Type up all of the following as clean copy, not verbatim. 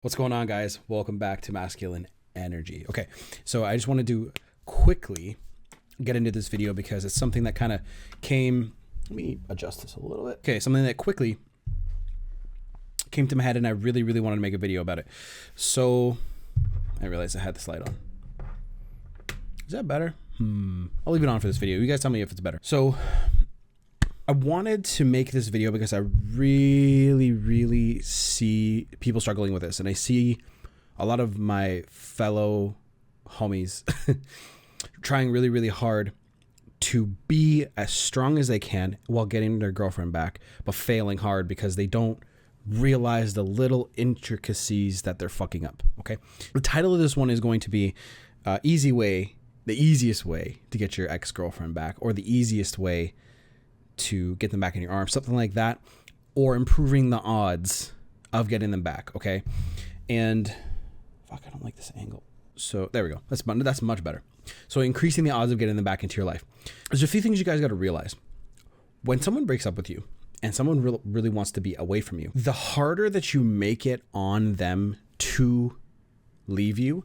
What's going on, guys? Welcome back to Masculine Energy. Okay, so I just want to quickly get into this video because it's something that kind of came. Let me adjust this a little bit. Okay, something that quickly came to my head, and I really wanted to make a video about it. So I realized I had the slide on. Is that better? I'll leave it on for this video. You guys tell me if it's better. So I wanted to make this video because I really see people struggling with this, and I see a lot of my fellow homies trying really hard to be as strong as they can while getting their girlfriend back, but failing hard because they don't realize the little intricacies that they're fucking up. Okay, the title of this one is going to be the easiest way to get your ex-girlfriend back, or the easiest way to get them back in your arms, something like that, or improving the odds of getting them back. Okay, and fuck, I don't like this angle. So there we go. That's much better. So increasing the odds of getting them back into your life. There's a few things you guys got to realize. When someone breaks up with you and someone really wants to be away from you, the harder that you make it on them to leave you,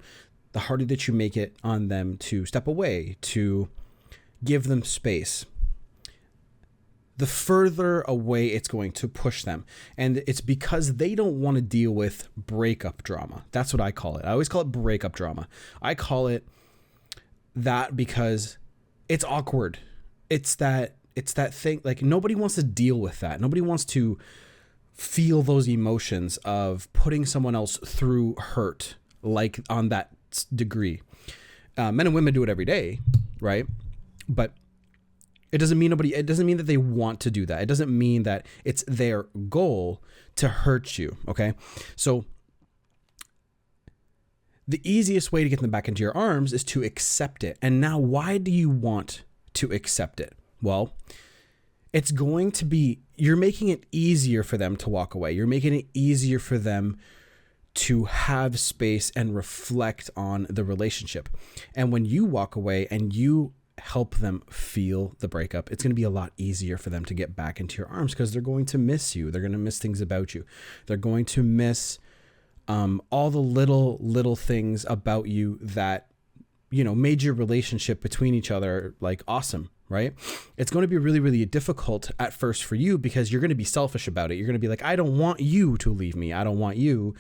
the harder that you make it on them to step away, to give them space, the further away it's going to push them. And it's because they don't want to deal with breakup drama. That's what I call it. I always call it breakup drama. I call it that because it's awkward. It's that thing, like, nobody wants to deal with that. Nobody wants to feel those emotions of putting someone else through hurt, like on that degree. Men and women do it every day, right? But it doesn't mean that they want to do that. It doesn't mean that it's their goal to hurt you. Okay. So the easiest way to get them back into your arms is to accept it. And now, why do you want to accept it? Well, it's going to be, you're making it easier for them to walk away. You're making it easier for them to have space and reflect on the relationship. And when you walk away and you help them feel the breakup, it's going to be a lot easier for them to get back into your arms, because they're going to miss you. They're going to miss things about you. They're going to miss all the little things about you that, made your relationship between each other like awesome, right? It's going to be really difficult at first for you, because you're going to be selfish about it. You're going to be like, I don't want you to leave me. I don't want you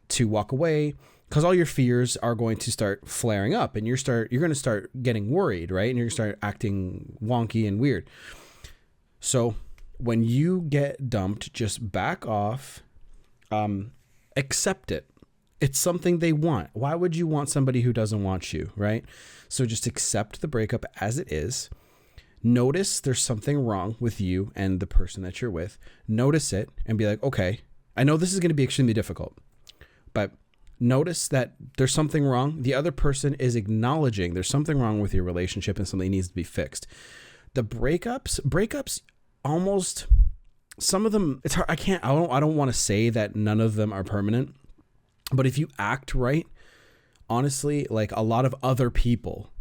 to walk away, because all your fears are going to start flaring up, and you're going to start getting worried, right? And you're going to start acting wonky and weird. So when you get dumped, just back off, accept it. It's something they want. Why would you want somebody who doesn't want you, right? So just accept the breakup as it is. Notice there's something wrong with you and the person that you're with. Notice it and be like, okay, I know this is going to be extremely difficult, but notice that there's something wrong. The other person is acknowledging there's something wrong with your relationship and something needs to be fixed. The breakups, almost some of them, it's hard. I don't want to say that none of them are permanent, but if you act right, honestly, like, a lot of other people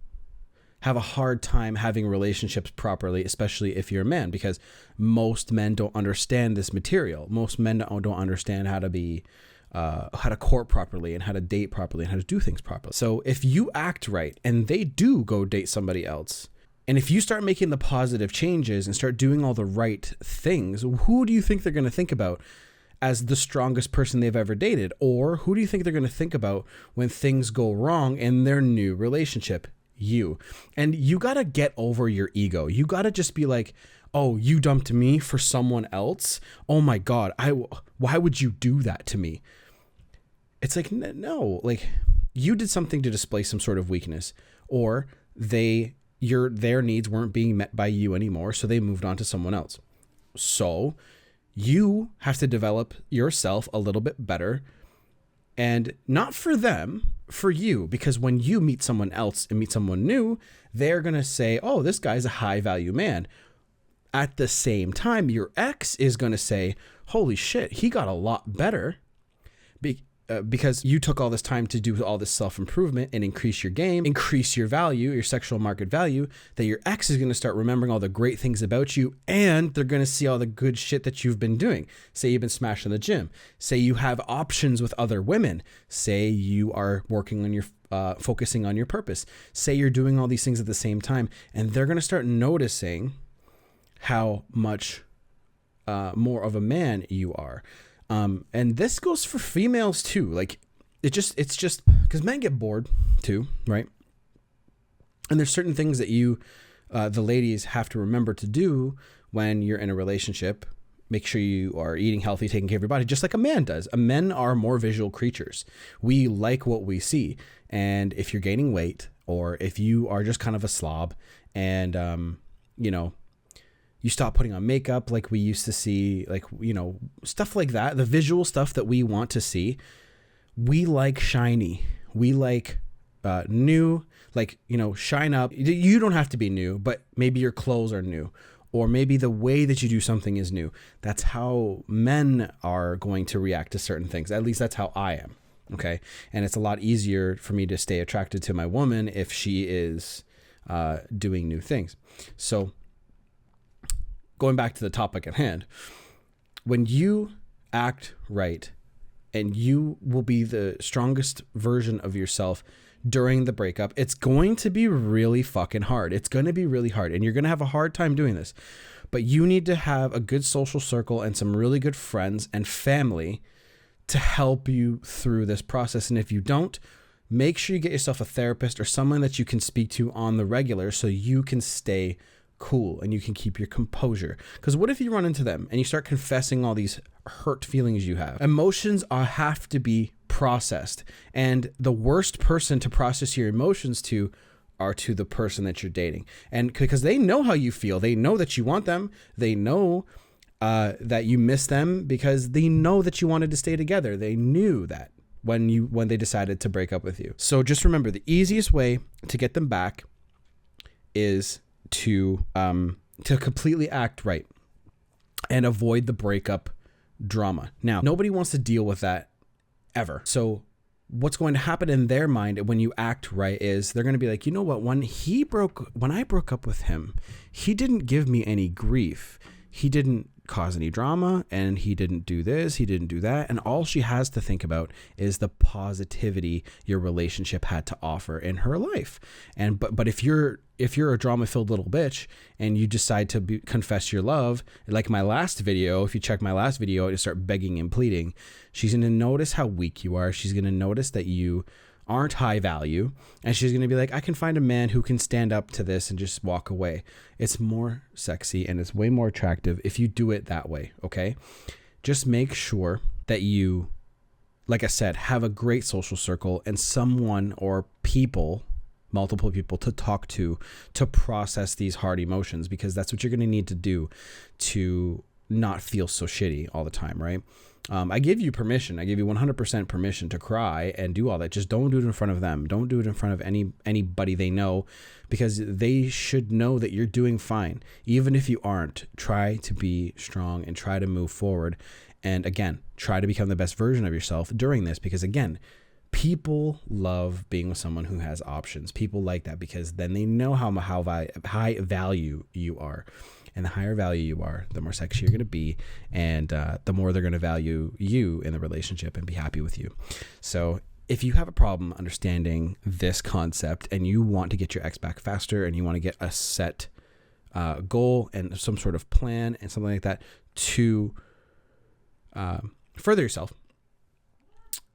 have a hard time having relationships properly, especially if you're a man, because most men don't understand this material. Most men don't understand how to court properly and how to date properly and how to do things properly. So if you act right and they do go date somebody else, and if you start making the positive changes and start doing all the right things, who do you think they're going to think about as the strongest person they've ever dated? Or who do you think they're going to think about when things go wrong in their new relationship? You. And you got to get over your ego. You got to just be like, oh, you dumped me for someone else? Oh my God. Why would you do that to me? It's like, no, like, you did something to display some sort of weakness, or their needs weren't being met by you anymore, so they moved on to someone else. So you have to develop yourself a little bit better, and not for them, for you, because when you meet someone else and meet someone new, they're going to say, oh, this guy's a high value man. At the same time, your ex is going to say, holy shit, he got a lot better. because you took all this time to do all this self-improvement and increase your game, increase your value, your sexual market value, that your ex is going to start remembering all the great things about you, and they're going to see all the good shit that you've been doing. Say you've been smashing the gym. Say you have options with other women. Say you are working on your focusing on your purpose. Say you're doing all these things at the same time, and they're going to start noticing how much more of a man you are. And this goes for females too. Like it's just because men get bored too, right? And there's certain things that you, the ladies, have to remember to do when you're in a relationship. Make sure you are eating healthy, taking care of your body, just like a man does. Men are more visual creatures. We like what we see. And if you're gaining weight, or if you are just kind of a slob and, you stop putting on makeup like we used to see, like, stuff like that, the visual stuff that we want to see, we like shiny. We like new, like, shine up. You don't have to be new, but maybe your clothes are new, or maybe the way that you do something is new. That's how men are going to react to certain things. At least that's how I am. Okay. And it's a lot easier for me to stay attracted to my woman if she is doing new things. So, going back to the topic at hand, when you act right, and you will be the strongest version of yourself during the breakup, it's going to be really fucking hard. It's going to be really hard, and you're going to have a hard time doing this. But you need to have a good social circle and some really good friends and family to help you through this process. And if you don't, make sure you get yourself a therapist or someone that you can speak to on the regular so you can stay cool and you can keep your composure. Because what if you run into them and you start confessing all these hurt feelings you have? Emotions have to be processed, and the worst person to process your emotions to are to the person that you're dating. And because they know how you feel, they know that you want them, they know that you miss them, because they know that you wanted to stay together. They knew that when they decided to break up with you. So just remember, the easiest way to get them back is to completely act right and avoid the breakup drama. Now, nobody wants to deal with that ever. So what's going to happen in their mind when you act right is they're going to be like, you know what? When I broke up with him, he didn't give me any grief. He didn't cause any drama, and he didn't do this, he didn't do that. And all she has to think about is the positivity your relationship had to offer in her life. And but if you're a drama-filled little bitch and you decide to confess your love, like my last video, if you check my last video, I start begging and pleading, she's going to notice how weak you are. She's going to notice that you aren't high value, and she's going to be like, I can find a man who can stand up to this and just walk away. It's more sexy and it's way more attractive if you do it that way. Okay. Just make sure that you, like I said, have a great social circle and someone or people, multiple people to talk to process these hard emotions, because that's what you're going to need to do to not feel so shitty all the time. Right. I give you permission. I give you 100% permission to cry and do all that. Just don't do it in front of them. Don't do it in front of anybody they know, because they should know that you're doing fine. Even if you aren't, try to be strong and try to move forward. And again, try to become the best version of yourself during this, because again, people love being with someone who has options. People like that because then they know how high value you are. And the higher value you are, the more sexy you're going to be, and the more they're going to value you in the relationship and be happy with you. So if you have a problem understanding this concept and you want to get your ex back faster, and you want to get a set goal and some sort of plan and something like that to further yourself,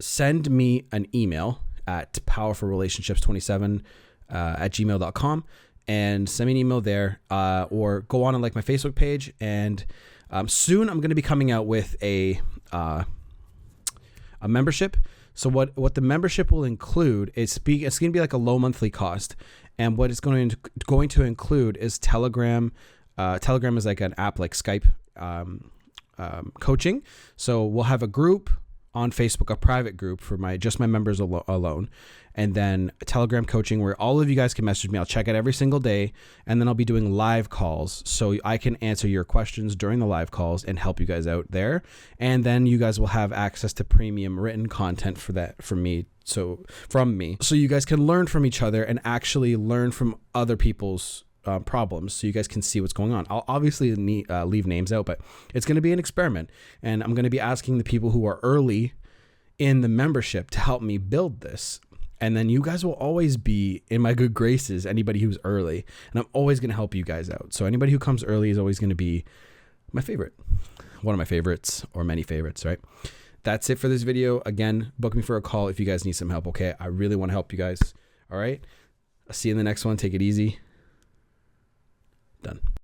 send me an email at powerfulrelationships27 at gmail.com. And send me an email there, or go on like my Facebook page. And soon I'm going to be coming out with a membership. So what the membership will include is it's going to be like a low monthly cost. And what it's going to include is Telegram. Telegram is like an app like Skype coaching. So we'll have a group on Facebook a private group for just my members alone, and then a Telegram coaching where all of you guys can message me. I'll check it every single day, and then I'll be doing live calls so I can answer your questions during the live calls and help you guys out there. And then you guys will have access to premium written content from me. So you guys can learn from each other and actually learn from other people's problems, so you guys can see what's going on. I'll obviously leave names out, but it's going to be an experiment, and I'm going to be asking the people who are early in the membership to help me build this, and then you guys will always be in my good graces, anybody who's early, and I'm always going to help you guys out. So anybody who comes early is always going to be my favorite, one of my favorites, or many favorites, right? That's it for this video. Again, book me for a call if you guys need some help, okay? I really want to help you guys. All right, I'll see you in the next one. Take it easy. Done.